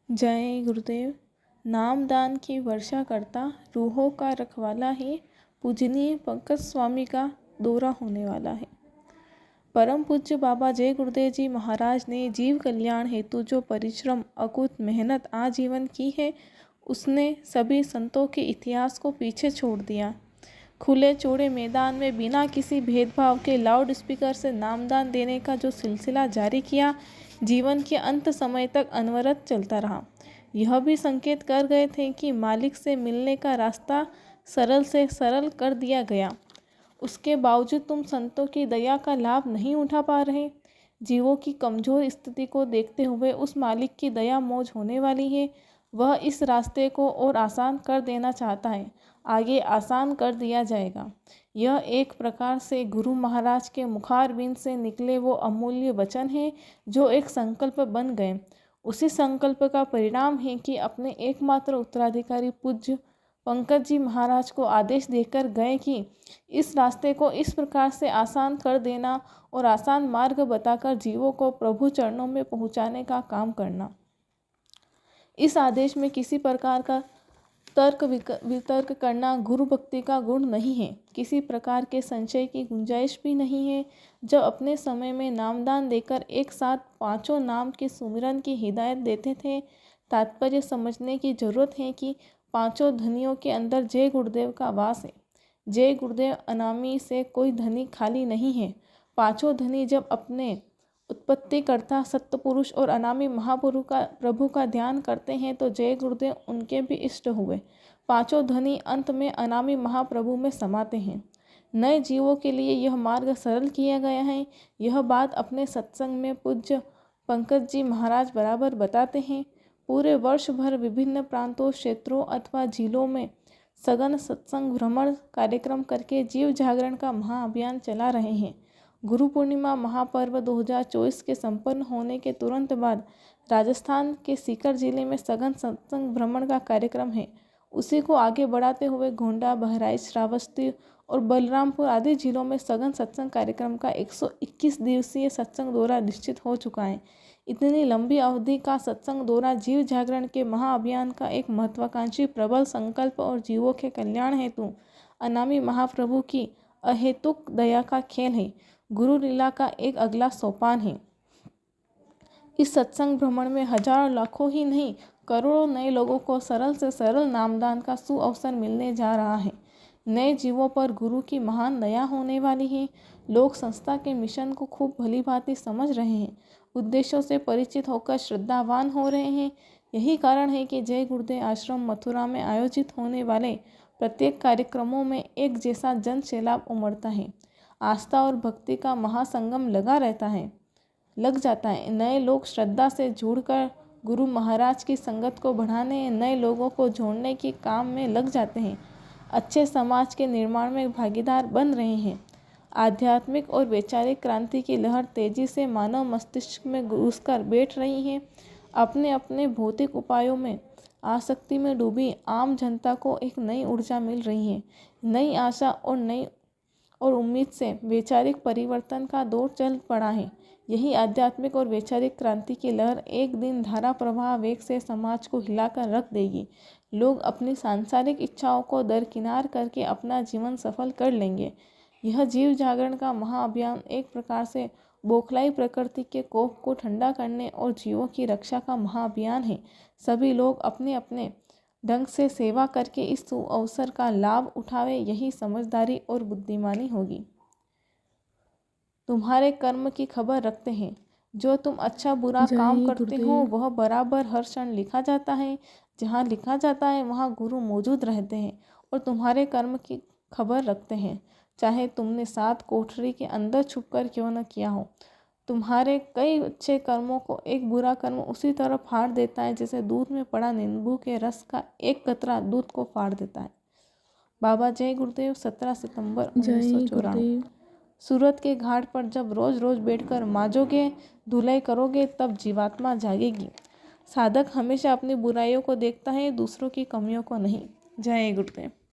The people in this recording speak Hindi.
जय गुरुदेव। नामदान की वर्षा करता, रूहों का रखवाला है। पूजनीय पंकज स्वामी का दौरा होने वाला है। परम पूज्य बाबा जय गुरुदेव जी महाराज ने जीव कल्याण हेतु जो परिश्रम, अकूत मेहनत आजीवन की है, उसने सभी संतों के इतिहास को पीछे छोड़ दिया। खुले चौड़े मैदान में बिना किसी भेदभाव के लाउड स्पीकर से नामदान देने का जो सिलसिला जारी किया, जीवन के अंत समय तक अनवरत चलता रहा। यह भी संकेत कर गए थे कि मालिक से मिलने का रास्ता सरल से सरल कर दिया गया। उसके बावजूद तुम संतों की दया का लाभ नहीं उठा पा रहे। जीवों की कमजोर स्थिति को देखते हुए उस मालिक की दया मौज होने वाली है। वह इस रास्ते को और आसान कर देना चाहता है। आगे आसान कर दिया जाएगा। यह एक प्रकार से गुरु महाराज के मुखारबिंद से निकले वो अमूल्य वचन हैं जो एक संकल्प बन गए। उसी संकल्प का परिणाम है कि अपने एकमात्र उत्तराधिकारी पूज्य पंकज जी महाराज को आदेश देकर गए कि इस रास्ते को इस प्रकार से आसान कर देना और आसान मार्ग बताकर जीवों को प्रभु चरणों में पहुंचाने का काम करना। इस आदेश में किसी प्रकार का तर्क वितर्क करना गुरु भक्ति का गुण नहीं है। किसी प्रकार के संशय की गुंजाइश भी नहीं है। जब अपने समय में नामदान देकर एक साथ पांचों नाम के सुमिरन की हिदायत देते थे, तात्पर्य समझने की जरूरत है कि पांचों धनियों के अंदर जय गुरुदेव का वास है। जय गुरुदेव अनामी से कोई धनी खाली नहीं है। पांचों धनी जब अपने उत्पत्तिकर्ता सत्पुरुष और अनामी महापुरुष का प्रभु का ध्यान करते हैं तो जय गुरुदेव उनके भी इष्ट हुए। पांचों धनी अंत में अनामी महाप्रभु में समाते हैं। नए जीवों के लिए यह मार्ग सरल किया गया है। यह बात अपने सत्संग में पूज्य पंकज जी महाराज बराबर बताते हैं। पूरे वर्ष भर विभिन्न प्रांतों, क्षेत्रों अथवा जिलों में सघन सत्संग भ्रमण कार्यक्रम करके जीव जागरण का महाअभियान चला रहे हैं। गुरु पूर्णिमा महापर्व 2024 के संपन्न होने के तुरंत बाद राजस्थान के सीकर जिले में सघन सत्संग भ्रमण का कार्यक्रम है। उसी को आगे बढ़ाते हुए गोंडा, बहराइच, श्रावस्ती और बलरामपुर आदि जिलों में सघन सत्संग कार्यक्रम का 121 दिवसीय सत्संग दौरा निश्चित हो चुका है। इतनी लंबी अवधि का सत्संग दौरा जीव जागरण के महाअभियान का एक महत्वाकांक्षी प्रबल संकल्प और जीवों के कल्याण हेतु अनामी महाप्रभु की अहेतुक दया का खेल है। गुरु लीला का एक अगला सोपान है। इस सत्संग भ्रमण में हजारों लाखों ही नहीं, करोड़ों नए लोगों को सरल से सरल नामदान का सुअवसर मिलने जा रहा है। नए जीवों पर गुरु की महान दया होने वाली है। लोग संस्था के मिशन को खूब भली भांति समझ रहे हैं, उद्देश्यों से परिचित होकर श्रद्धावान हो रहे हैं। यही कारण है कि जय गुरुदेव आश्रम मथुरा में आयोजित होने वाले प्रत्येक कार्यक्रमों में एक जैसा जन सैलाब उमड़ता है। आस्था और भक्ति का महासंगम लग जाता है। नए लोग श्रद्धा से जुड़कर गुरु महाराज की संगत को बढ़ाने, नए लोगों को जोड़ने के काम में लग जाते हैं। अच्छे समाज के निर्माण में भागीदार बन रहे हैं। आध्यात्मिक और वैचारिक क्रांति की लहर तेजी से मानव मस्तिष्क में घुसकर बैठ रही है। अपने अपने भौतिक उपायों में आसक्ति में डूबी आम जनता को एक नई ऊर्जा मिल रही है। नई आशा और उम्मीद से वैचारिक परिवर्तन का दौर चल पड़ा है। यही आध्यात्मिक और वैचारिक क्रांति की लहर एक दिन धारा प्रवाह वेग से समाज को हिलाकर रख देगी। लोग अपनी सांसारिक इच्छाओं को दरकिनार करके अपना जीवन सफल कर लेंगे। यह जीव जागरण का महाअभियान एक प्रकार से बौखलाई प्रकृति के कोप को ठंडा करने और जीवों की रक्षा का महाअभियान है। सभी लोग अपने अपने ढंग से सेवा करके इस अवसर का लाभ उठावे, यही समझदारी और बुद्धिमानी होगी। तुम्हारे कर्म की खबर रखते हैं। जो तुम अच्छा बुरा काम करते हो वह बराबर हर क्षण लिखा जाता है। जहाँ लिखा जाता है वहाँ गुरु मौजूद रहते हैं और तुम्हारे कर्म की खबर रखते हैं, चाहे तुमने 7 कोठरी के अंदर छुपकर क्यों न किया हो। तुम्हारे कई अच्छे कर्मों को एक बुरा कर्म उसी तरह फाड़ देता है जैसे दूध में पड़ा नींबू के रस का एक कतरा दूध को फाड़ देता है। बाबा जय गुरुदेव 17 सितंबर 1994। सूरत के घाट पर जब रोज रोज बैठकर माजोगे, धुलाई करोगे, तब जीवात्मा जागेगी। साधक हमेशा अपनी बुराइयों को देखता है, दूसरों की कमियों को नहीं। जय गुरुदेव।